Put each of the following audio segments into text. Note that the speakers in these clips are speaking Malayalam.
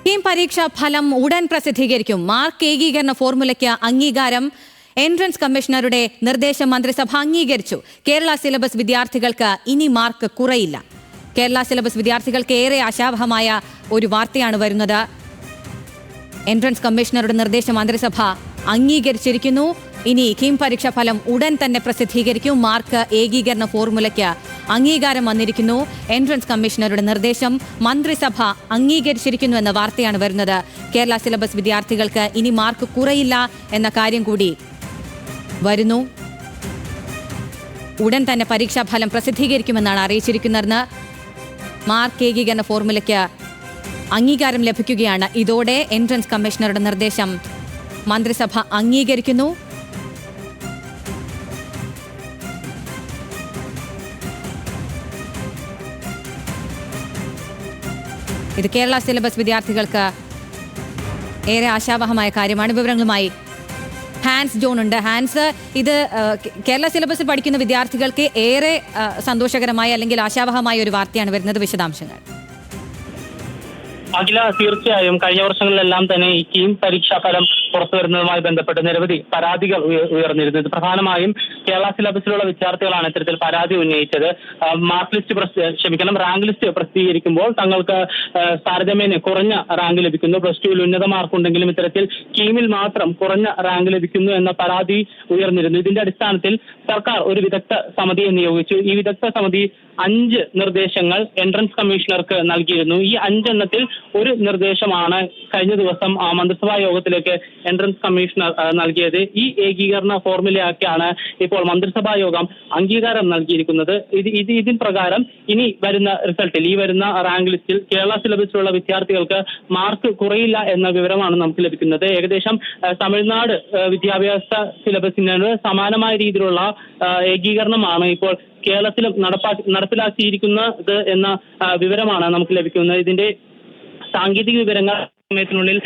കീം പരീക്ഷാ ഫലം ഉടൻ പ്രസിദ്ധീകരിക്കും. മാർക്ക് ഏകീകരണ ഫോർമുലയ്ക്ക് അംഗീകാരം. എൻട്രൻസ് കമ്മീഷണറുടെ നിർദ്ദേശം മന്ത്രിസഭ അംഗീകരിച്ചു. കേരള സിലബസ് വിദ്യാർത്ഥികൾക്ക് ഇനി മാർക്ക് കുറയില്ല. കേരള സിലബസ് വിദ്യാർത്ഥികൾക്ക് ഏറെ ആശാവഹമായ ഒരു വാർത്തയാണ് വരുന്നത്. എൻട്രൻസ് കമ്മീഷണറുടെ നിർദ്ദേശം മന്ത്രിസഭ അംഗീകരിച്ചിരിക്കുന്നു. ഇനി കീം പരീക്ഷാ ഫലം ഉടൻ തന്നെ പ്രസിദ്ധീകരിക്കും. മാർക്ക് ഏകീകരണ ഫോർമുലയ്ക്ക് അംഗീകാരം വന്നിരിക്കുന്നു. എൻട്രൻസ് കമ്മീഷണറുടെ നിർദ്ദേശം മന്ത്രിസഭ അംഗീകരിച്ചിരിക്കുന്നു എന്ന വാർത്തയാണ് വരുന്നത്. കേരള സിലബസ് വിദ്യാർത്ഥികൾക്ക് ഇനി മാർക്ക് കുറയില്ല എന്ന കാര്യം കൂടി വരുന്നു. ഉടൻ തന്നെ പരീക്ഷാഫലം പ്രസിദ്ധീകരിക്കുമെന്നാണ് അറിയിച്ചിരിക്കുന്നത്. മാർക്ക് ഏകീകരണ ഫോർമുലയ്ക്ക് അംഗീകാരം ലഭിക്കുകയാണ്. ഇതോടെ എൻട്രൻസ് കമ്മീഷണറുടെ നിർദ്ദേശം മന്ത്രിസഭ അംഗീകരിക്കുന്നു. ഇത് കേരള സിലബസ് വിദ്യാർത്ഥികൾക്ക് ഏറെ ആശാവഹമായ കാര്യമാണ്. വിവരങ്ങളുമായി ഹാൻസ് ജോൺ ഉണ്ട്. ഹാൻസ്, ഇത് കേരള സിലബസിൽ പഠിക്കുന്ന വിദ്യാർത്ഥികൾക്ക് ഏറെ സന്തോഷകരമായ അല്ലെങ്കിൽ ആശാവഹമായ ഒരു വാർത്തയാണ് വരുന്നത്. വിശദാംശങ്ങൾ. അഖില, തീർച്ചയായും കഴിഞ്ഞ വർഷങ്ങളിലെല്ലാം തന്നെ ഈ കീം പരീക്ഷാ ഫലം പുറത്തു വരുന്നതുമായി ബന്ധപ്പെട്ട് നിരവധി പരാതികൾ ഉയർന്നിരുന്നു. ഇത് പ്രധാനമായും കേരള സിലബസിലുള്ള വിദ്യാർത്ഥികളാണ് ഇത്തരത്തിൽ പരാതി ഉന്നയിച്ചത്. റാങ്ക് ലിസ്റ്റ് പ്രസിദ്ധീകരിക്കുമ്പോൾ തങ്ങൾക്ക് താരതമ്യേന കുറഞ്ഞ റാങ്ക് ലഭിക്കുന്നു. പ്ലസ് ടുവിൽ ഉന്നത മാർക്ക് ഉണ്ടെങ്കിലും ഇത്തരത്തിൽ കീമിൽ മാത്രം കുറഞ്ഞ റാങ്ക് ലഭിക്കുന്നു എന്ന പരാതി ഉയർന്നിരുന്നു. ഇതിന്റെ അടിസ്ഥാനത്തിൽ സർക്കാർ ഒരു വിദഗ്ധ സമിതിയെ നിയോഗിച്ചു. ഈ വിദഗ്ധ സമിതി 5 നിർദ്ദേശങ്ങൾ എൻട്രൻസ് കമ്മീഷണർക്ക് നൽകിയിരുന്നു. ഈ 5 എണ്ണത്തിൽ ഒരു നിർദ്ദേശമാണ് കഴിഞ്ഞ ദിവസം മന്ത്രിസഭാ യോഗത്തിലേക്ക് എൻട്രൻസ് കമ്മീഷണർ നൽകിയത്. ഈ ഏകീകരണ ഫോർമുലയാക്കിയാണ് ഇപ്പോൾ മന്ത്രിസഭാ യോഗം അംഗീകാരം നൽകിയിരിക്കുന്നത്. ഇതിൻ പ്രകാരം ഇനി വരുന്ന റിസൾട്ടിൽ, ഈ വരുന്ന റാങ്ക് ലിസ്റ്റിൽ കേരള സിലബസിലുള്ള വിദ്യാർത്ഥികൾക്ക് മാർക്ക് കുറയില്ല എന്ന വിവരമാണ് നമുക്ക് ലഭിക്കുന്നത്. ഏകദേശം തമിഴ്നാട് വിദ്യാഭ്യാസ സിലബസിനോട് സമാനമായ രീതിയിലുള്ള ഏകീകരണമാണ് ഇപ്പോൾ കേരളത്തിലും നടപ്പിലാക്കിയിരിക്കുന്നത് എന്ന വിവരമാണ് നമുക്ക് ലഭിക്കുന്നത്. ഇതിന്റെ സാങ്കേതിക വിവരങ്ങൾ സമയത്തിനുള്ളിൽ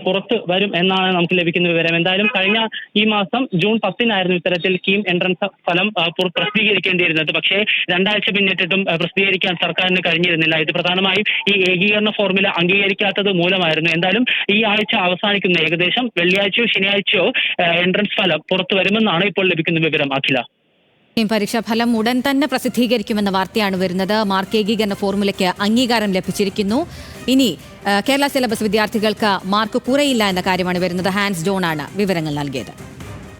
പുറത്ത് വരും എന്നാണ് നമുക്ക് ലഭിക്കുന്ന വിവരം. എന്തായാലും കഴിഞ്ഞ ഈ മാസം ജൂൺ 10-നായിരുന്നു ഇത്തരത്തിൽ കീം എൻട്രൻസ് ഫലം പ്രസിദ്ധീകരിക്കേണ്ടിയിരുന്നത്. പക്ഷേ 2 ആഴ്ച പിന്നിട്ടിട്ടും പ്രസിദ്ധീകരിക്കാൻ സർക്കാരിന് കഴിഞ്ഞിരുന്നില്ല. ഇത് പ്രധാനമായും ഈ ഏകീകരണ ഫോർമുല അംഗീകരിക്കാത്തത് മൂലമായിരുന്നു. എന്തായാലും ഈ ആഴ്ച അവസാനിക്കുന്ന ഏകദേശം വെള്ളിയാഴ്ചയോ ശനിയാഴ്ചയോ എൻട്രൻസ് ഫലം പുറത്തു വരുമെന്നാണ് ഇപ്പോൾ ലഭിക്കുന്ന വിവരം. അഖില, പരീക്ഷാ ഫലം ഉടൻ തന്നെ പ്രസിദ്ധീകരിക്കുമെന്ന വാർത്തയാണ് വരുന്നത്. മാർക്ക് ഏകീകരണ ഫോർമുലയ്ക്ക് അംഗീകാരം ലഭിച്ചിരിക്കുന്നു. ഇനി കേരള സിലബസ് വിദ്യാർത്ഥികൾക്ക് മാർക്ക് കുറയില്ല എന്ന കാര്യമാണ് വരുന്നത്. ഹാൻസ് ജോൺ ആണ് വിവരങ്ങൾ നൽകിയത്.